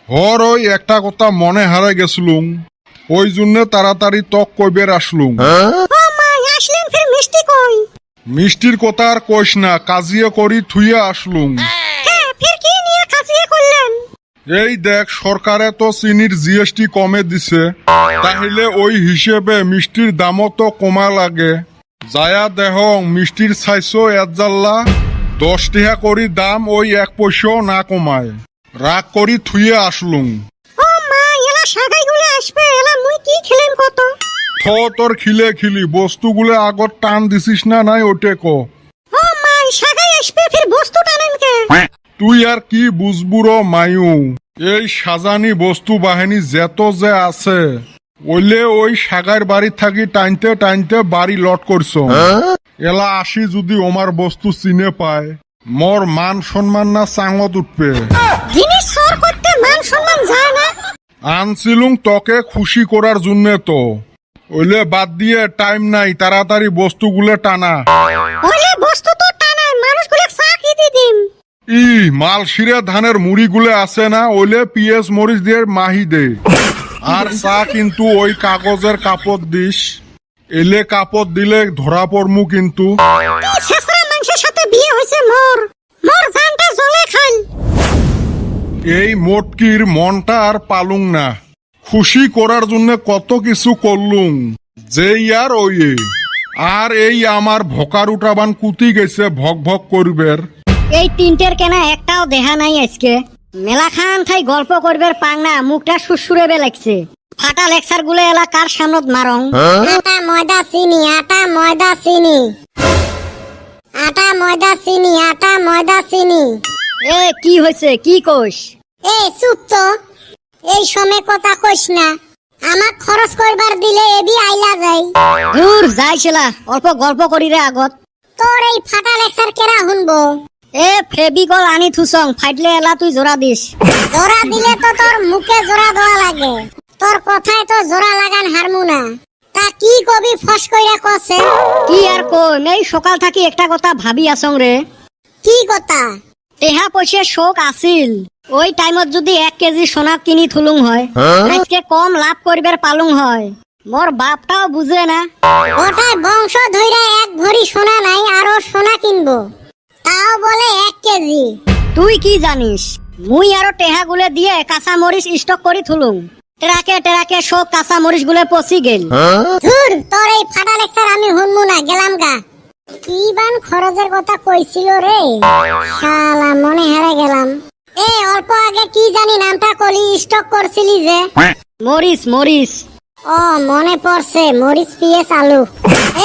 হর ওই একটা কথা মনে হারা গেছলুম, ওই জন্য তাড়াতাড়ি তক কইবের আসলুম। ও মা আসলেন ফের মিষ্টি কই? মিষ্টির কথা আর কইস না, কাজিয়ে করি থুইয়া আসলুম। হ্যাঁ ফের কি নিয়ে কাজিয়ে করলেন? এই দেখ, সরকারে তো চিনির জিএসটি কমে দিছে, তাহলে ওই হিসেবে মিষ্টির দামও তো কমা লাগে। যায়া দেহ মিষ্টির চাইছো এজাল্লা 10 টাকা করি দাম, ওই 1 পয়সাও না কমায়। রাগ করি থুইয়া আসলুম। ও মা এলা সাগাই গুলো আসবে, এলা মুই কি খেলেন কত? তোর খিলে খিলি বস্তুগুলো আগত টান দিছিস না নাই ওটে ক। ও মা সাগাই আসবে ফের বস্তু টানেন কে? তুই আর কি বুঝবুর মায়ু, এই সাজানি বস্তু বাহিনী যেত যে আছে, ওইলে ওই সাগার বাড়ি থাকি টাইনতে টাইনতে বাড়ি লট করছ। এলা আসি যদি ওমার বস্তু চিনে পায়, মোর মান সম্মান না চাঙত উঠবে। জিনিস সর করতে মান সম্মান যায় না। আনছিলুম তোকে খুশি করার জন্য তো, ওইলে বাদ দিয়ে টাইম নাই, তাড়াতাড়ি বস্তুগুলো টানা। ওলে বস্তু তো টানায়, মানুষগুলো চা কি দিদিম? মালশিরা ধানের মুড়ি গুলে আছে না, ওইলে পিএস মরিচ দিয়ে মাহি দে। আর চা কিন্তু ওই কাগজের কাপড় দিস, এলে কাপড় দিলে ধরা পড়মু কিন্তু। ছেসরা মানুষের সাথে বিয়ে হয়েছে মোর, মোর জানটা জ্বলে খাল। এই মোটকির মনটা আর পালুং না, খুশি করার জন্য কত কিছু করলুম, যেই আর ওই। আর এই আমার ভকার উঠাবান কুতি গেছে ভক ভক করবের। এই তিনটের কেনা একটাও দেহা নাই আজকে। মেলা খান থাই গল্প করবের পাং না, মুখটা সুসুরেবে লাগছে। ফাটা লেকচার গুলো এলা কার সামনত মারং? আটা ময়দা চিনি, আটা ময়দা চিনি, আটা ময়দা চিনি, আটা ময়দা চিনি। এ কি হয়েছে, কি কইস? এ চুপ তো, এই সময় কথা কইস না। আমাক খরচ করবার দিলে এবি আইলা যাই। দূর যাইছিলা, অল্প গল্প করি রে আগত। তোর এই ফাটা লেকচার কেরা শুনবো? এ ফেবিকল আনি থুসং, ফাইটলে এলা তুই জোড়া দিস। জোড়া দিলে তো তোর মুখে জোড়া দেওয়া লাগে, তোর কথায় তো জোড়া লাগান হারমু না। তা কি কবি ফস কইরা কছে? কি আর কই, এই সকাল থাকি একটা কথা ভাবি আসং রে। কি কথা? টেহা পয়সা শোক আছিল, ওই টাইমত যদি 1 কেজি সোনা কিনি থুলুং হয়, আজকে কম লাভ করবার পালুং হয়। মোর বাপটাও বুঝে না, ওটাই বংশ ধইরা 1 ভরি সোনা নাই, আরো সোনা কিনবো, তাও বলে 1 কেজি। তুই কি জানিস, মুই আরো টেহা গুলে দিয়ে কাঁচা মরিচ স্টক করি থুলুং। ট্রাকে ট্রাকে সব কাঁচা মরিচ গুলে পচি গেল। ধুর, তোর এই ফাটা লেকচার আমি শুনবো না, গেলাম গা। কি বান খরচের কথা কইছিল রে, শালা মনে হারে গেলাম। এ অল্প আগে কি জানি নামটা কলি স্টক করছিলি যে? মরিচ মরিচ। ও মনে পড়ছে, মরিচ পিএস আলু।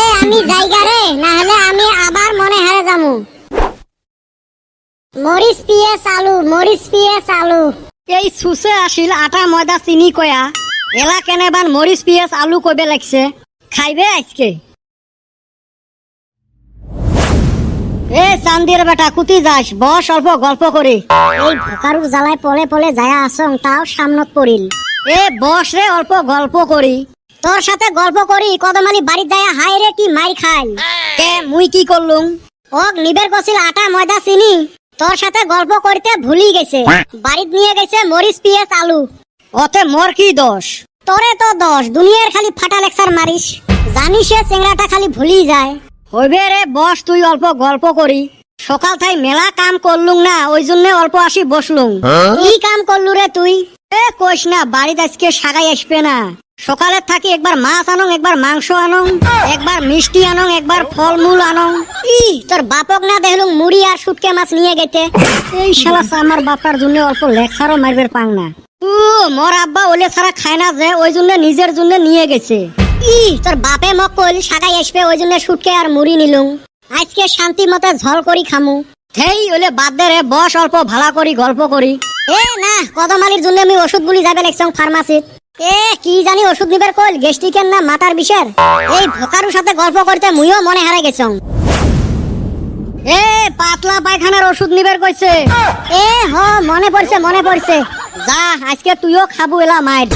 এ আমি জায়গা রে, না হলে আমি আবার মনে হারে যামু। মরিচ পিএস আলু, মরিচ পিএস আলু। এই সুসে আসিল আটা ময়দা চিনি কয়া, এলা কেনেবান মরিচ পিএস আলু কইবে লাগছে। খাইবে আজকে? এ চান্দির বেটা কুতি যাস, বস অল্প গল্প করি। এই ভোকারু জ্বালায় পলে পলে যায়া আসং, তাও সামনত পড়িল। এ বস রে, অল্প গল্প করি। তোর সাথে গল্প করি কদমালি বাড়ি যায়া হাই রে কি মাই খাই। কে মুই কি করলুম? ওক নিবের কছিল আটা ময়দা চিনি, তোর সাথে গল্প করতে ভুলি গেছে, বাড়িত নিয়ে গেছে মরিচ পিএস আলু। ওতে মোর কি দোষ? তোরে তো দোষ, দুনিয়ার খালি ফাটা লেকচার মারিস, জানিস চেংড়াটা খালি ভুলি যায়। হইবে রে বস, তুই অল্প গল্প করি। সকাল থাই মেলা কাম করলুম না, ওই জন্য অল্প আসি বসলুম। কি কাম করলু রে তুই? এ কইস না, বাড়িত আজকে সাগাই আসবে না। সকালে থাকি একবার মাছ আনং, একবার মাংস আনং, একবার মিষ্টি আনং, একবার ফলমূল আনং। তোর বাপক না দেখলুম মুড়ি আর শুটকে মাছ নিয়ে গেছে। এই শালা আমার বাপার জন্য অল্প লেকচারও মারবের পাং না। মোর আব্বা ওলে ছাড়া খায় না যে, ওই জন্য নিজের জন্য নিয়ে গেছে। তোর বাপে মক কইল সাগাই আসবে, ওই জন্য শুটকে আর মুড়ি নিলুম। আজকে শান্তি মতে ঝল করি খামু। হেই ওলে বাদ দে রে, বস অল্প ভালা করি গল্প করি। এ না, কদমালির জন্য আমি ওষুধ গুলি যাবে লাগছং ফার্মাসিত। এ কি জানি ওষুধ নিবার কইল, গ্যাস্ট্রিকের না মাথার বিষের। এই ভোকারুর সাথে গল্প করতে মুইও মনে হারে গেছং। এ পাতলা পায়খানার ওষুধ নিবার কইছে। এ হ মনে পড়ছে মনে পড়ছে, যা আজকে তুইও খাবু এলা মাইর।